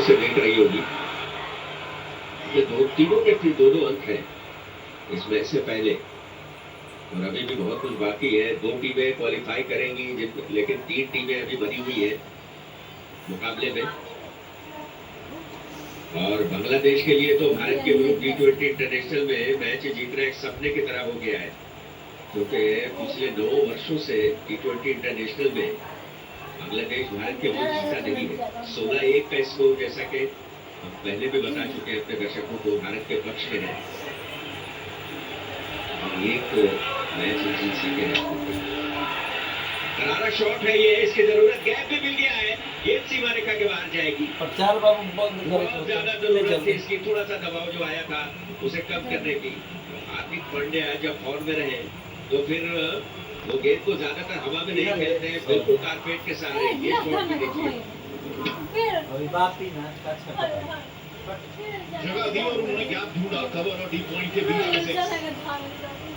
से देख रही होगी। ये तीनों के दो अंक हैं इस मैच से पहले, और अभी भी बहुत कुछ बाकी है। 2 टीमें क्वालिफाई करेंगी, लेकिन 3 टीमें अभी बनी हुई है मुकाबले में। और बांग्लादेश के लिए तो भारत के विरुद्ध T20 इंटरनेशनल में मैच जीतना एक सपने की तरह हो गया है, क्योंकि पिछले 9 वर्षों से T20 इंटरनेशनल में बांग्लादेश भारत के विरुद्ध जीता नहीं है। 16-1 का स्कोर, जैसा कि हम पहले भी बता चुके हैं अपने दर्शकों को, भारत के पक्ष में है। और एक मैच जीत सके हैं। करारा शॉट है ये, इसकी जरूरत, गैप भी मिल गया है, गेंद सीमा रेखा के बाहर जाएगी। बहुत ज्यादा जरूरत थी इसकी, थोड़ा सा दबाव जो आया था उसे कम करने की। हार्दिक पांड्या जब फॉर्म में रहे तो फिर वो गेंद को ज्यादातर हवा में नहीं खेलते हैं, बिल्कुल कारपेट के सहारे। ये शॉट भी देखिए, जगह दी और उन्होंने गैप ढूंढा कवर और डी पॉइंट के बीच में से।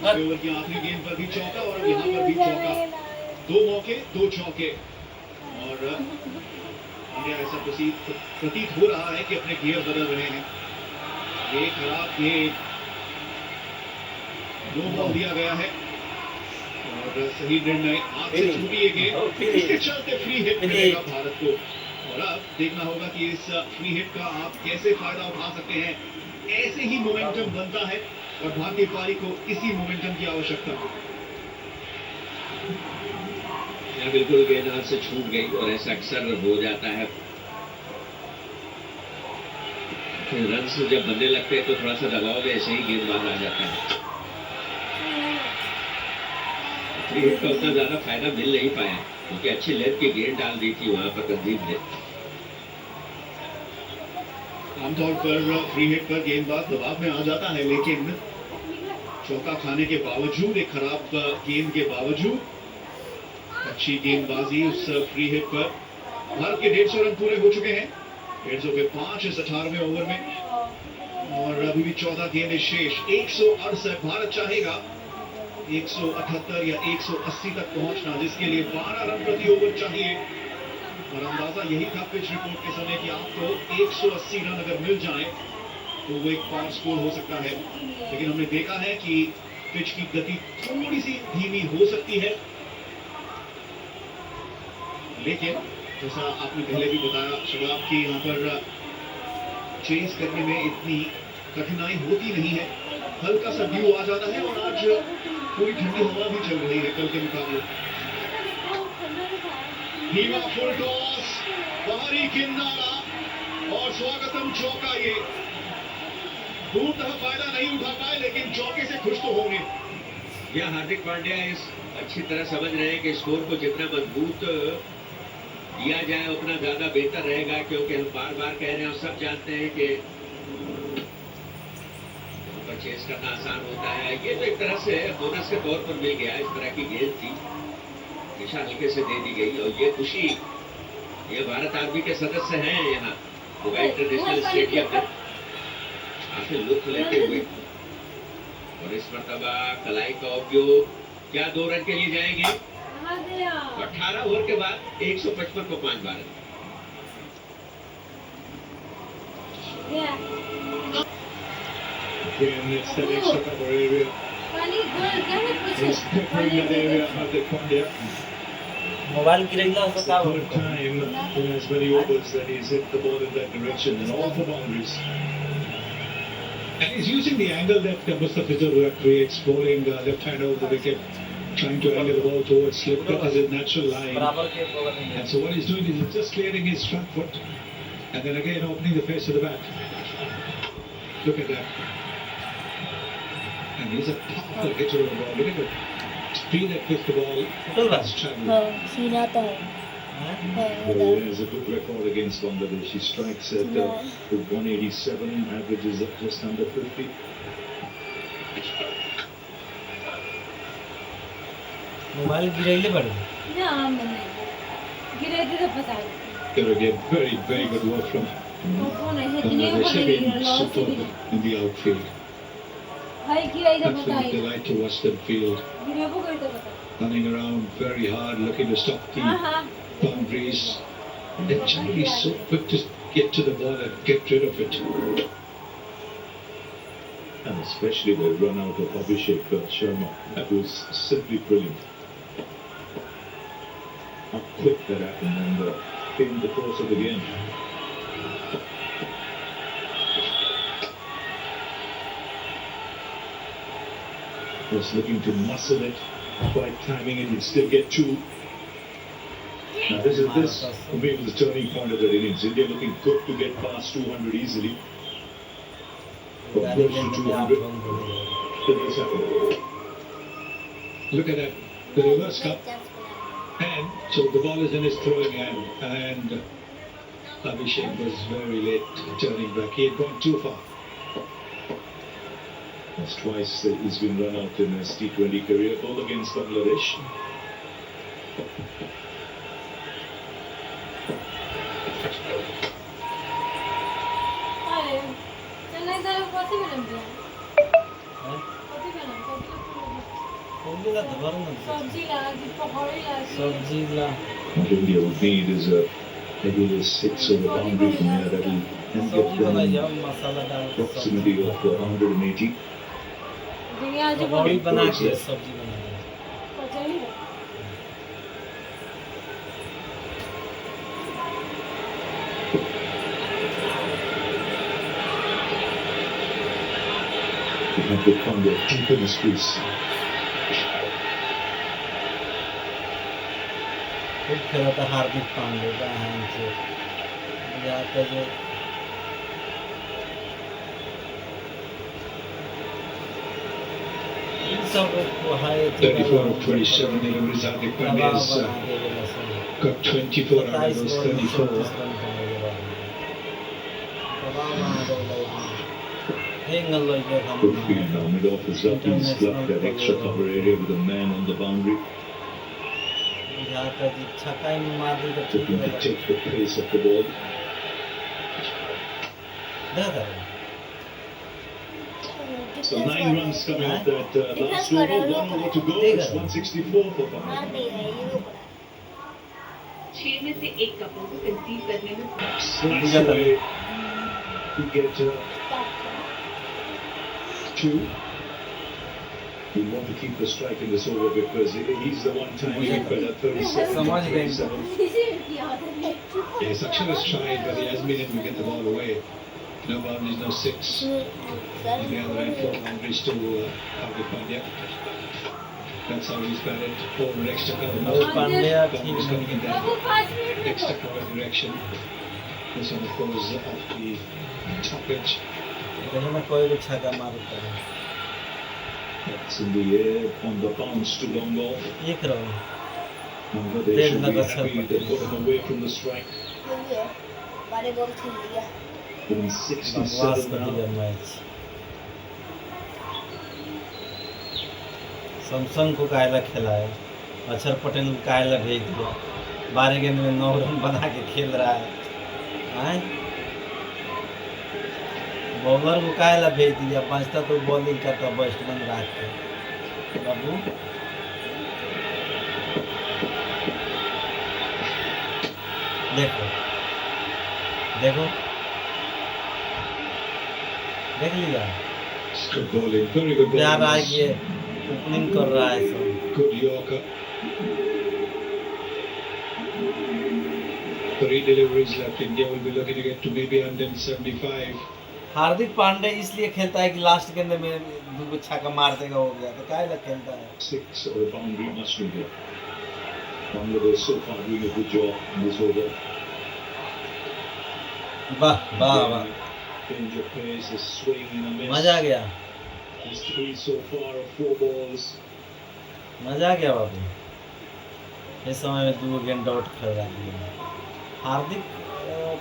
ओवर की आखिरी गेंद पर भी चौका और यहाँ पर भी चौका, 2 मौके 2 चौके। और मुझे ऐसा प्रतीत हो रहा है कि अपने गियर बदल रहे हैं। ये खराब गेंद, 2 बॉल दिया गया है और सही निर्णय, हाथ से छूटी ये गेंद, इसके चलते फ्री हिट मिलेगा भारत को। और अब देखना होगा कि इस फ्री हिट का आप कैसे फायदा उठा सकते हैं। ऐसे ही मोमेंटम बनता है और भारतीय पारी को इसी मोमेंटम की आवश्यकता है। बिल्कुल गेंद हाथ से छूट गई और ऐसा अक्सर हो जाता है। रन जब बनने लगते हैं तो थोड़ा सा दबाव में ऐसे ही गेंदबाज आ जाता है। फ्री हिट का उतना ज्यादा फायदा मिल नहीं पाया, क्योंकि अच्छी लेंथ की गेंद डाल दी थी वहां पर रणदीप ने। आमतौर पर फ्री हिट पर गेंदबाज दबाव में आ जाता है, लेकिन चौका खाने के बावजूद, एक खराब गेंद के बावजूद अच्छी गेंदबाजी उस फ्री हिट पर। भारत के 150 रन पूरे हो चुके हैं, 150 के 5 इस 18वें ओवर में, और अभी भी 14 गेंदें शेष। 168 भारत चाहेगा 178 या 180 तक पहुंचना, जिसके लिए 12 रन प्रति ओवर चाहिए। और अंदाजा यही था पिच रिपोर्ट के समय कि आपको 180 रन अगर मिल जाए तो वो एक पावर स्कोर हो सकता है। लेकिन हमने देखा है कि पिच की गति थोड़ी सी धीमी हो सकती है, लेकिन जैसा आपने पहले भी बताया शबाब की, यहाँ पर चेज करने में इतनी कठिनाई होती नहीं है, हल्का सा ड्यू आ जाता है। और आज पूरी ठंडी हवा भी चल रही है कल के मुकाबले। नीमा फुल टॉस, बाहरी किनारा और स्वागतम चौका। ये पूर्णतः फायदा नहीं उठा पाए, लेकिन चौके से खुश तो होंगे। यह हार्दिक पांड्या इस अच्छी तरह समझ रहे हैं कि स्कोर को जितना मजबूत दिया जाए उतना ज्यादा बेहतर रहेगा, क्योंकि हम बार बार कह रहे हैं और सब जानते हैं कि चेस करना आसान होता है। ये तो एक तरह से बोनस के तौर पर मिल गया, इस तरह की गेंद थी, दिशा हल्के से दे दी गई। और ये खुशी, ये भारत आर्मी के सदस्य हैं यहाँ दुबई इंटरनेशनल स्टेडियम में, काफी लुत्फ लेते हुए। और इस मरतबा कलाई का उपयोग, क्या 2 रन के लिए जाएंगे। 18 ओवर के बाद 155 को 5 Bharat. Again, it's that extra cover area. He's peppering that area, Hardik Pandya. It's the third time in as many overs that he's hit the ball in that direction, and all for boundaries. And he's using the angle that Mustafizur creates, bowling left-hander over the wicket, trying to angle the ball towards slip. That is a natural line. And so what he's doing is he's just clearing his front foot, and then again opening the face of the bat. Look at that. And he's a powerful hitter of the ball. Look at the speed at which the ball has travelled. There's a good record against Bangladesh. He strikes at 187, averages at just under 50. Mobile गिराइले पड़े ना हम नहीं गिरे थे तो पता है There again, very good work from कौन है Bangladesh again, superb in the outfield. भाई गिराई तो पता Absolute है delight to watch them field. गिरे वो कोई तो पता Running around very hard, looking to stop the boundaries. They're generally so quick to get to the ball and get rid of it. And especially the run out of Abhishek Sharma. That was simply brilliant. How quick that happened and in the course of the game. Was looking to muscle it, quite timing it, he'd still get two. Now this for me was the turning point of that innings. India looking good to get past 200 easily. Or close to 200. Then this happened. Look at that, the reverse cut. And so the ball is in his throwing hand, and Abhishek was very late turning back. He had gone too far. That's twice he's been run out in his T20 career, both against Bangladesh. अरे चेन्नई से कथी बनल बिया हैं? कथी बनल कोबी का धबर न सब्जी लागी पकौड़ी लागी सब्जी ला What India would need is a maybe a 6 or a boundary from here that will then सब्जी get बनाई them जाओ मसाला डाल के proximity of 180. दुनिया जो पकौड़ी बना के सब्जी बना दो। कचौड़ी You have to find a deep in the crease. खूब खेला था हार्दिक पांड्या का हैंड से जाकर जो सब high 34 of 27 deliveries. Hardik Pandya's got 24 out of those 34. Good field now, mid-off is up. He's left that extra cover area with a man on the boundary. Looking to take the pace of the ball. So 9 runs coming off that last over. 1 over to go. It's 164 for Bangladesh. छह में से एक couple को conceive करने में Nice way to get 2. We want to keep the strike in this over because he's the one-time keeper at 37. समझ गए। 37. Yes, Akshar has tried, but he hasn't been able to get the ball away. No boundaries, no 6. On the other end, 4 boundaries to Hardik Pandya. That's how he's batted. Forward extra cover. Pandya Ball ठीक is coming in नहीं बाबू that 5 minute में extra cover direction. This one, of course, off the top edge. कहीं में कोई भी छक्का मारता है That's in the air on the bounce to long ball. ये करो Bangladesh Then should be another happy circle. they got him away from the strike. Within बकवास 67 कर दिया now. मैच सैमसंग को कायला खिलाया अक्षर पटेल को कायला भेज दिया 12 गेंद में 9 रन बना के खेल रहा है हैं? बॉलर को कायला भेज दिया बचता तो बॉलिंग करता बैट्समैन राख के बाबू देखो देखो देख लिया Good bowling, very good प्यार आ bowling. गया ओपनिंग कर रहा है सब Good Yorker. 3 deliveries left. India will be looking to get to maybe 175. हार्दिक पांडे इसलिए खेलता है कि लास्ट गेंद में दो छक्का मार देगा हो गया तो काहे लग खेलता है 6 or a boundary must be there. Bangladesh so far doing a good job in this over. वाह वाह वाह Change of pace, a swing and a miss. मजा आ गया There's 3 so far of 4 balls. मजा आ गया बाबू इस समय में 2 गेंद आउट खेल रहा है हार्दिक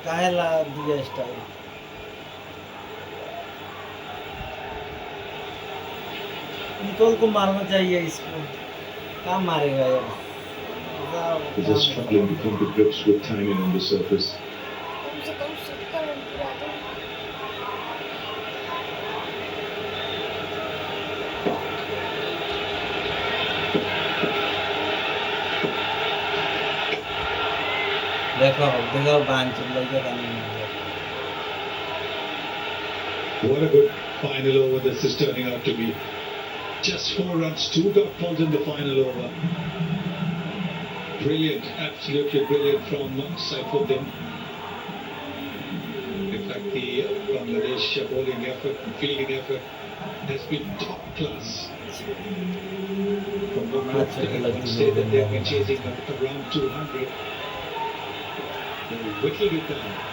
काहे ला दिया स्टाइल निकोल को मारना चाहिए इसको क्या मारेगा यार They're just struggling to come to grips with timing on the surface. देखो देखो बांध चल लगे का नहीं What a good final over this is turning out to be. Just 4 runs, 2 dot balls in the final over. Brilliant, absolutely brilliant from Saifuddin. In fact, the Bangladesh bowling effort and fielding effort has been top class. From one stage that they've been chasing around 200. They whittled it down.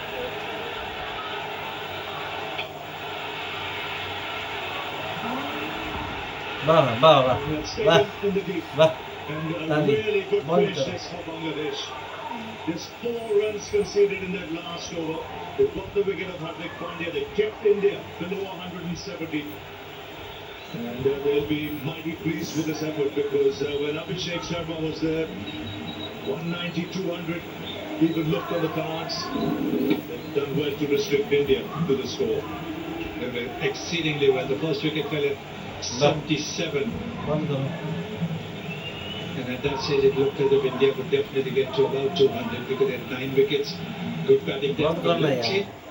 वाह वाह वाह And that's वाह stayed in the deep. वाह And a Dali, really good ball finish karo. this for Bangladesh. Just 4 runs conceded in that last over. They got the wicket of Hardik Pandya. They kept India below 170. And they'll be mighty pleased with this effort because when Abhishek Sharma was there, 190, 200, even looked on the cards. They've done well to restrict India to the score. They were exceedingly well. The first wicket fell at 77. बंद करो And at that stage, it looked as if India would definitely get to about 200 because they had 9 wickets. Good batting. बंद करना यार